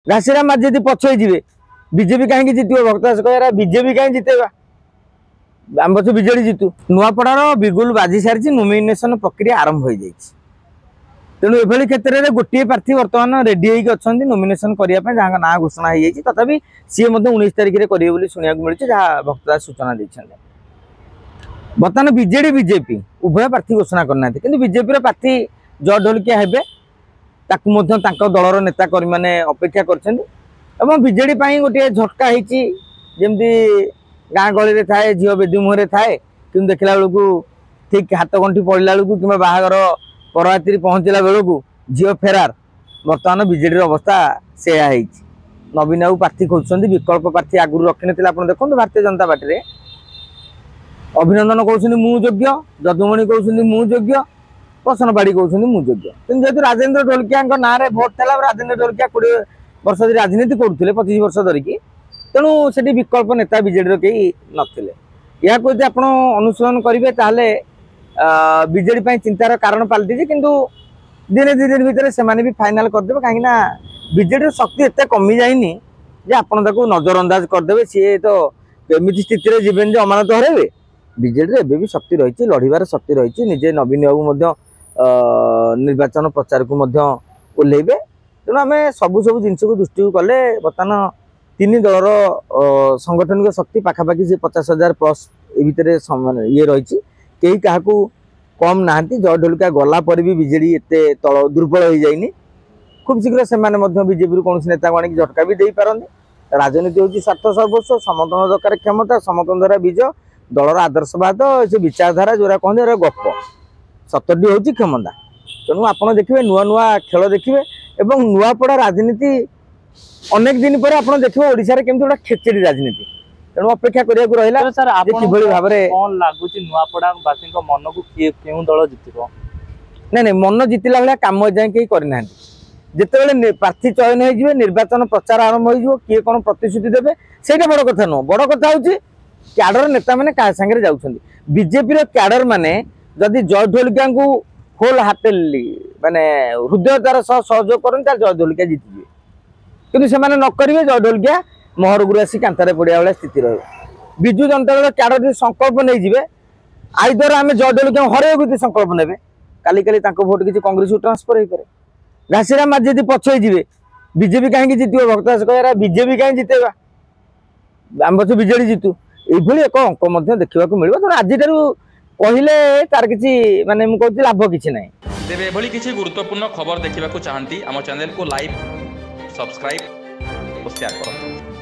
घासीराम माझी यदि पछई जिवे बीजेपी कहीं जितब भक्तदास कह बीजेपी कहीं जितेगा आम बस बीजेडी जितु नुआपड़ार बिगुल बाजी सारी नोमिनेशन प्रक्रिया आरंभ हो जाए तेणु एभली क्षेत्र में गोटे प्रार्थी बर्तमान रेडी होती नोमिनेशन करने जहाँ ना घोषणा हो जाए तथापि सी 19 तारिख में करेंगे शुणा मिलूँ जहाँ भक्तदास सूचना देते बर्तमान बीजेडी बीजेपी उभय प्रार्थी घोषणा करना कि बीजेपी प्रार्थी जय ढोलकिया हेबे दलर नेता कर्मी मैंने अपेक्षा कर बीजेडी गोटे झटका होमती गाँ गली में थाए झील बेदी मुहर थाए कि देखला बेलू ठीक हाथ गंठी पड़ा बेलू कि बाहागर पररात्रि पहुँचला बेलू झील फेरार बर्तमान बीजेडी अवस्था से नवीन बाबू प्रार्थी खोजुंट विकल्प प्रार्थी आगुरी रखी ना आप देखो भारतीय जनता पार्टी में अभिनंदन कहते मुझे जदुमणि कहते मुझे प्रसन्न बाड़ी कहते मुझे कि जेहतु राजेन्द्र ढोलकिया ना भोट था राजेन्द्र ढोलकिया 20 वर्ष राजनीति करुले 25 वर्ष धरिकी तेणु से विकल्प नेता बीजेडी कई नथिले या यदि आप अनुसरण करेंगे ताहले बीजेडी चिंतार कारण पलटि किंतु दिने दी दिन भितर से भी फाइनाल करदे कहीं बीजेडी शक्ति एत कमी जाइनी जे आपन ताको नजरअंदाज करदे सी तो एमती स्थित जीवन जो अमानत हरेबे बीजेडी एबे भी शक्ति रही लड़ार शक्ति रही निजे नवीन बाबू निर्वाचन प्रचार को ओह्लैबे तेणु आम सबू जिनस को दृष्टि कले बर्तमान 3 दलर संगठनिक शक्ति पाखापाखि से 50,000 प्लस ये रही कई क्या कम ना जय ढोलकिया गला पर भी बीजेडी एते तल दुर्बल हो जाइनी खूब शीघ्र से बीजेपी कौन नेता को झटका भी दे पारती राजनीति हूँ स्वार्थ सर्वस्व समर्थन दरकार क्षमता समर्थन द्वारा विजय दलर आदर्शवाद से विचारधारा जो कहते गप 70टी हूँ क्षमता तेणु आप देखिए नुआ नुआ खेल देखिए और नुआपड़ा राजनीति अनेक दिन पर आप देखिए ओडिशा रे केमती गोटे खेचेड़ी राजनीति तेणु अपेक्षा करिया रहिला सर किभली भाबरे कोन लागुची नुआपड़ावासी मन को केउ दल जितिबो नहीं मन जितला भाया काम जाए कहीं करना जिते प्रार्थी चयन हो निर्वाचन प्रचार आरंभ हो किए कौन प्रतिश्रुति देवे से बड़ कथा नुह बड़ कथा हूँ क्याडर नेता मैंने क्या सांगे जाऊँ बीजेपी क्याडर मैंने जदि जय ढोलकिया को होल हार्टेडली माने हृदयतार सहयोग करन जय ढोलकिया जीतिए किंतु से माने न करिवे जय ढोलकिया मोहर गुरु आसी कांतारे पड़िया वाला स्थिति रही विजु जनता दल क्याडर संकल्प नहीं जिवे आइदर आम जय ढोलकिया हरैबू संकल्प नेबे काली काली भोट किसी कांग्रेस को ट्रांसफर हो पारे घासीराम माझी यदि पछई जिवे बीजेपी कहीं जितब भक्तदास कह बीजेपी कहीं जितेगा आम बस बीजेडी जितु ये एक अंक देखा मिले तेना आज कहले तार किसी माने मु कहती लाभ किसी ना तेरे एभली किसी गुरुत्वपूर्ण खबर देखा चाहती आम चैनल को लाइक सब्सक्राइब और शेयर करो।